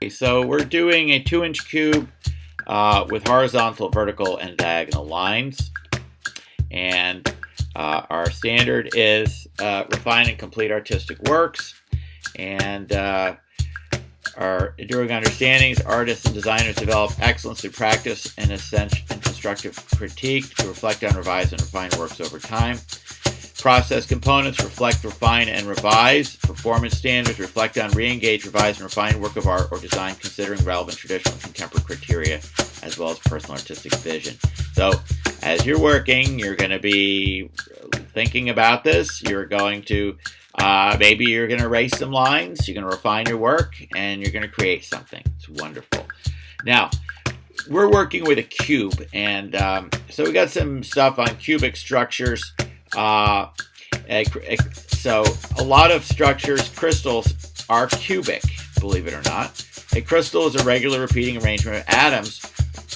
So we're doing a 2-inch cube with horizontal, vertical, and diagonal lines. And our standard is refine and complete artistic works. And our enduring understandings, artists and designers develop excellence through practice and constructive critique to reflect on revised and refined works over time. Process components reflect, refine, and revise. Performance standards reflect on, re-engage, revise, and refine work of art or design considering relevant traditional and contemporary criteria as well as personal artistic vision. So as you're working, you're going to be thinking about this. You're going to maybe you're going to erase some lines, you're going to refine your work, and you're going to create something. It's wonderful. Now, we're working with a cube, and so we got some stuff on cubic structures. So a lot of structures, crystals, are cubic, believe it or not. A crystal is a regular repeating arrangement of atoms,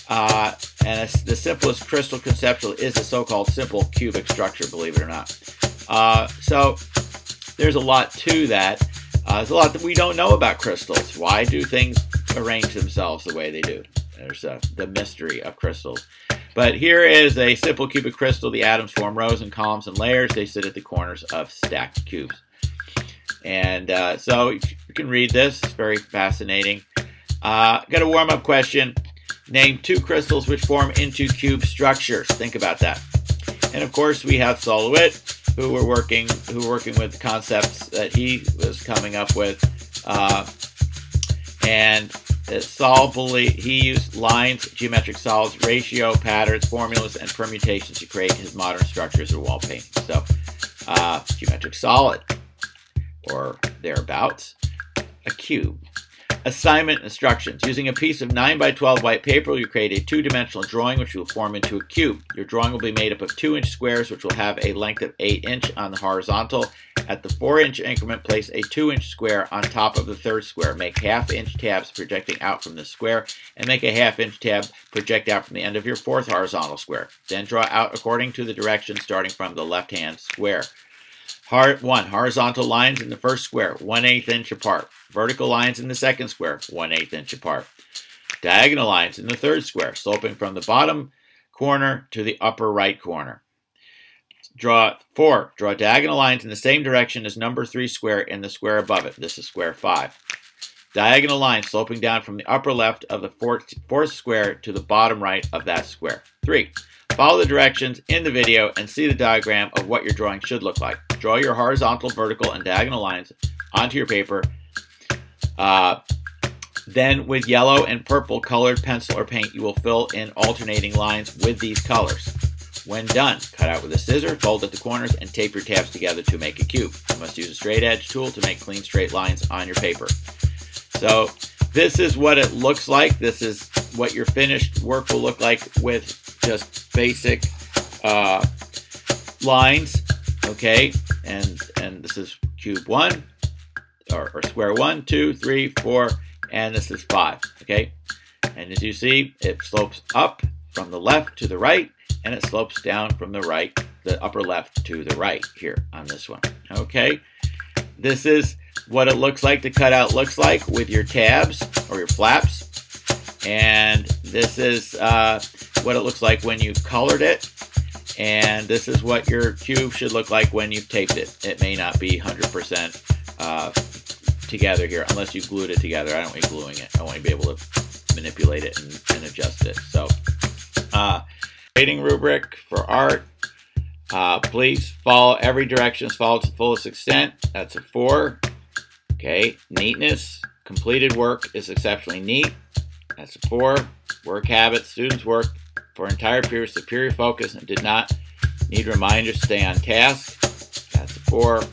and the simplest crystal conceptual is a so-called simple cubic structure, believe it or not. So there's a lot to that. There's a lot that we don't know about crystals. Why do things arrange themselves the way they do? There's the mystery of crystals. But here is a simple cubic crystal. The atoms form rows and columns and layers. They sit at the corners of stacked cubes. And so you can read this. It's very fascinating. Got a warm-up question. Name 2 crystals which form into cube structures. Think about that. And of course, we have Sol LeWitt, who were working with the concepts that he was coming up with. And Sol he used lines, geometric solids, ratio, patterns, formulas, and permutations to create his modern structures or wall paintings. So, geometric solid, or thereabouts, a cube. Assignment instructions. Using a piece of 9x12 white paper, you create a 2-dimensional drawing which will form into a cube. Your drawing will be made up of 2-inch squares which will have a length of 8 inch on the horizontal. At the 4-inch increment, place a 2-inch square on top of the 3rd square. Make half-inch tabs projecting out from the square, and make a half-inch tab project out from the end of your 4th horizontal square. Then draw out according to the direction starting from the left-hand square. 1. Horizontal lines in the first square, 1/8 inch apart. Vertical lines in the second square, 1/8 inch apart. Diagonal lines in the third square, sloping from the bottom corner to the upper right corner. 4. Draw diagonal lines in the same direction as number 3 square in the square above it. This is square 5. Diagonal lines sloping down from the upper left of the fourth square to the bottom right of that square. 3. Follow the directions in the video and see the diagram of what your drawing should look like. Draw your horizontal, vertical, and diagonal lines onto your paper. Then with yellow and purple colored pencil or paint, you will fill in alternating lines with these colors. When done, cut out with a scissor, fold at the corners, and tape your tabs together to make a cube. You must use a straight edge tool to make clean straight lines on your paper. So this is what it looks like. This is what your finished work will look like with just basic lines. Okay, and this is cube 1, or square 1, 2, 3, 4, and this is 5. Okay, and as you see, it slopes up from the left to the right, and it slopes down from the upper left to the right here on this one. Okay, this is what it looks like. The cutout looks like with your tabs or your flaps, and this is what it looks like when you've colored it, and this is what your cube should look like when you've taped it. It may not be 100% together here unless you've glued it together. I don't want you gluing it. I want you to be able to manipulate it and adjust it. So rating rubric for art. Please follow every direction is followed to the fullest extent. That's a 4. Okay, neatness. Completed work is exceptionally neat. That's a 4. Work habits. Students work for entire periods, superior focus, and did not need reminders to stay on task. That's a 4.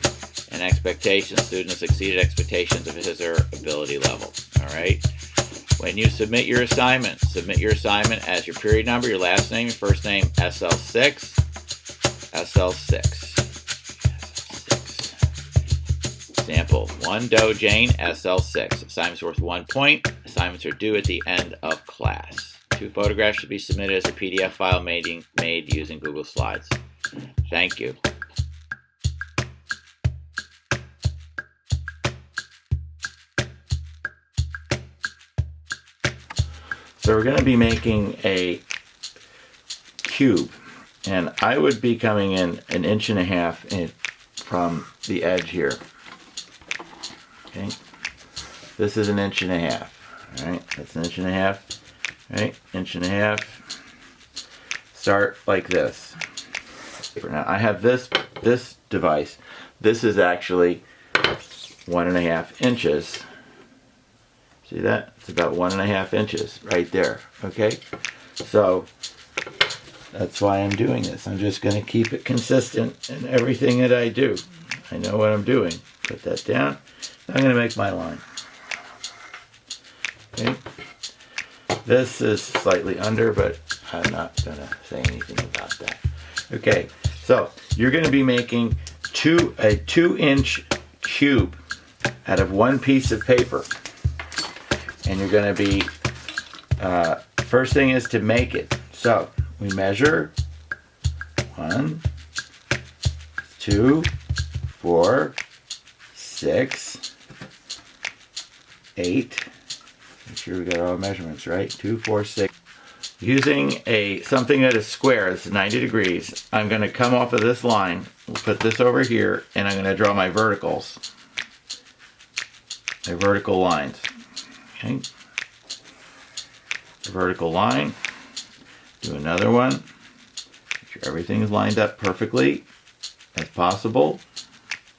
And expectations. Students exceeded expectations of his or her ability level. All right. When you submit your assignment as your period number, your last name, your first name, SL6. Example, 1 Doe Jane, SL6. Assignments worth 1 point. Assignments are due at the end of class. 2 photographs should be submitted as a PDF file made using Google Slides. Thank you. So we're going to be making a cube, and I would be coming in 1.5 inches from the edge here. Okay, this is 1.5 inches. All right, that's 1.5 inches. Right, 1.5 inches. Start like this. Now I have this device. This is actually 1.5 inches. See that? It's about 1.5 inches right there. Okay, so that's why I'm doing this. I'm just going to keep it consistent in everything that I do. I know what I'm doing. Put that down. I'm going to make my line. Okay. This is slightly under, but I'm not going to say anything about that. Okay, so you're going to be making a 2-inch cube out of one piece of paper. And you're going to be, first thing is to make it. So we measure 1, 2, 4, 6, 8. Make sure we got all our measurements right. 2, 4, 6. Using something that is square, it's 90 degrees, I'm going to come off of this line, we'll put this over here, and I'm going to draw my verticals. My vertical lines. Okay. The vertical line. Do another one. Make sure everything is lined up perfectly as possible,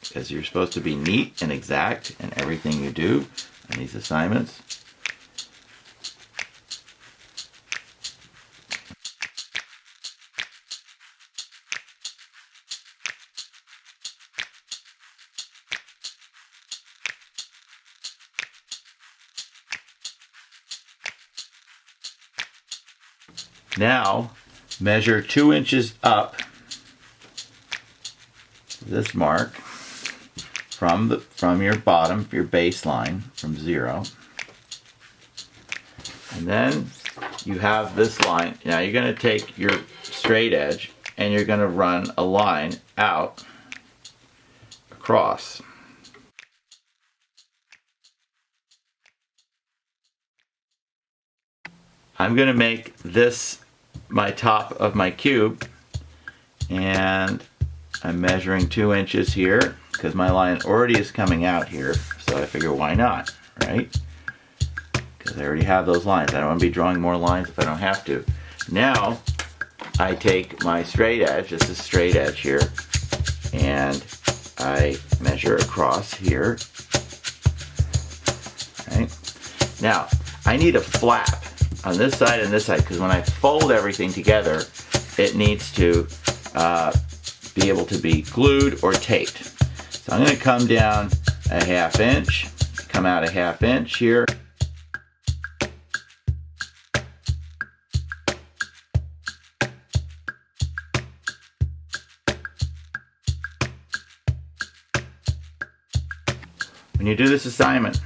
because you're supposed to be neat and exact in everything you do on these assignments. Now measure 2 inches up this mark from your bottom, your baseline, from 0. And then you have this line. Now you're going to take your straight edge and you're going to run a line out across. I'm going to make this my top of my cube, and I'm measuring 2 inches here because my line already is coming out here, so I figure why not, right? Because I already have those lines. I don't want to be drawing more lines if I don't have to. Now I take my straight edge, this is straight edge here, and I measure across here. Right? Now I need a flap on this side and this side, because when I fold everything together, it needs to be able to be glued or taped. So I'm going to come down 1/2 inch, come out 1/2 inch here. When you do this assignment,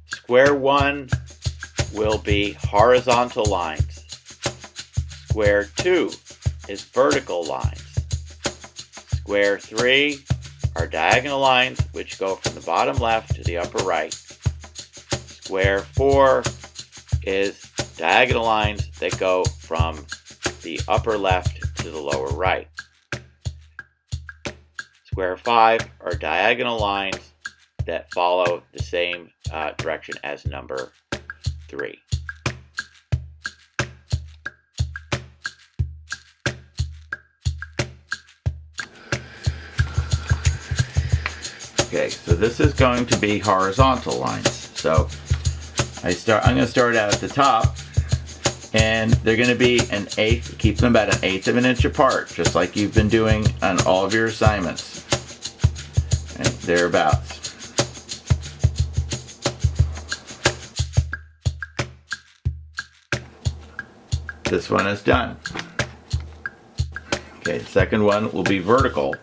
square 1 will be horizontal lines. Square 2 is vertical lines. Square 3 are diagonal lines which go from the bottom left to the upper right. Square 4 is diagonal lines that go from the upper left to the lower right. Square 5 are diagonal lines that follow the same direction as number 3. Okay, so this is going to be horizontal lines. So I'm going to start out at the top, and they're going to be 1/8, keep them about 1/8 of an inch apart, just like you've been doing on all of your assignments. And thereabouts. This one is done. Okay, the second one will be vertical.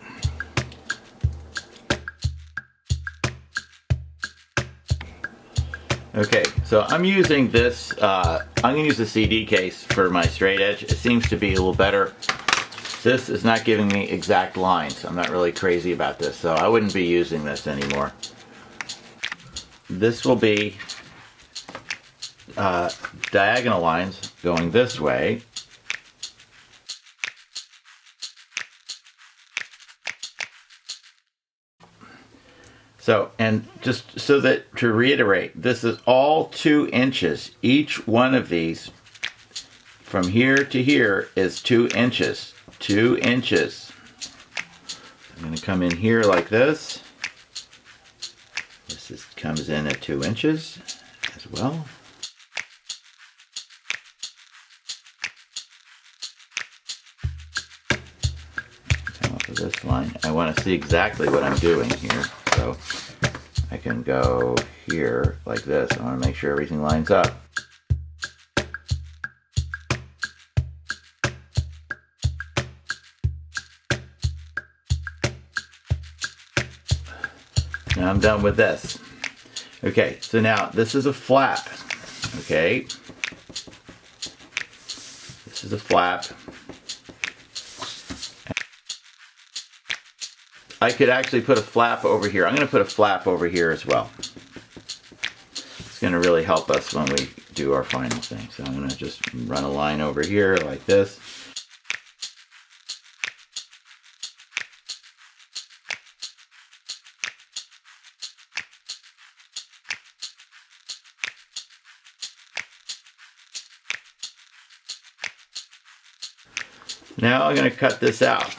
Okay, so I'm using this, I'm going to use a CD case for my straight edge. It seems to be a little better. This is not giving me exact lines. I'm not really crazy about this, so I wouldn't be using this anymore. This will be diagonal lines going this way. So, and just so that, to reiterate, this is all 2 inches. Each one of these from here to here is 2 inches. 2 inches. I'm going to come in here like this. This comes in at 2 inches as well. Come up with this line. I want to see exactly what I'm doing here. So I can go here like this. I want to make sure everything lines up. Now I'm done with this. Okay, so now this is a flap. Okay, this is a flap. I could actually put a flap over here. I'm going to put a flap over here as well. It's going to really help us when we do our final thing. So I'm going to just run a line over here like this. Now I'm going to cut this out.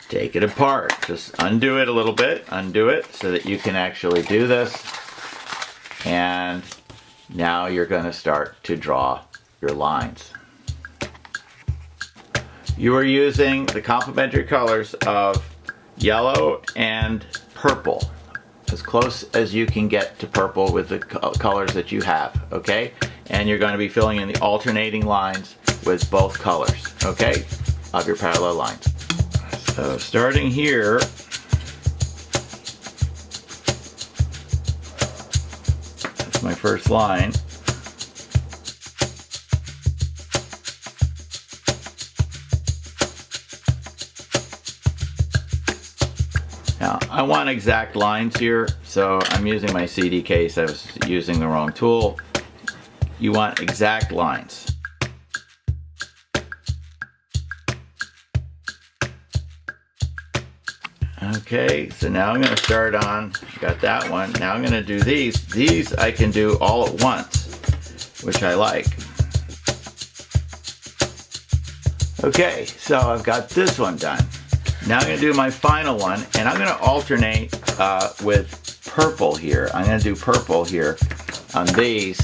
Take it apart. Just undo it a little bit. Undo it so that you can actually do this. And now you're going to start to draw your lines. You are using the complementary colors of yellow and purple. As close as you can get to purple with the colors that you have, okay? And you're going to be filling in the alternating lines with both colors, okay, of your parallel lines. So starting here, that's my first line. Now, I want exact lines here, so I'm using my CD case. I was using the wrong tool. You want exact lines. Okay, so now I'm going to start on, got that one. Now I'm going to do these. These I can do all at once, which I like. Okay, so I've got this one done. Now I'm going to do my final one, and I'm going to alternate with purple here. I'm going to do purple here on these,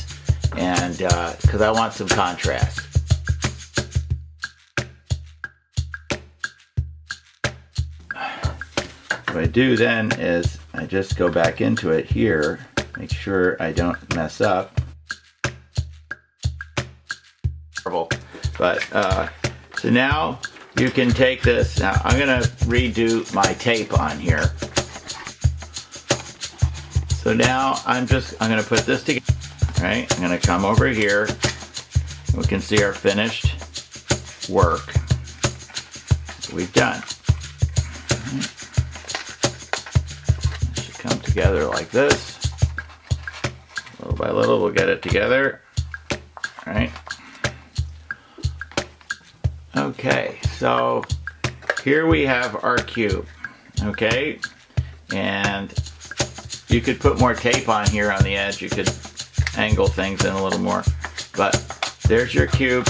and because I want some contrast. What I do then is I just go back into it here, make sure I don't mess up. But so now you can take this. Now I'm going to redo my tape on here. So now I'm going to put this together. Right? I'm going to come over here. We can see our finished work we've done. Come together like this. Little by little we'll get it together. All right. Okay, so here we have our cube. Okay, and you could put more tape on here on the edge. You could angle things in a little more, but there's your cube.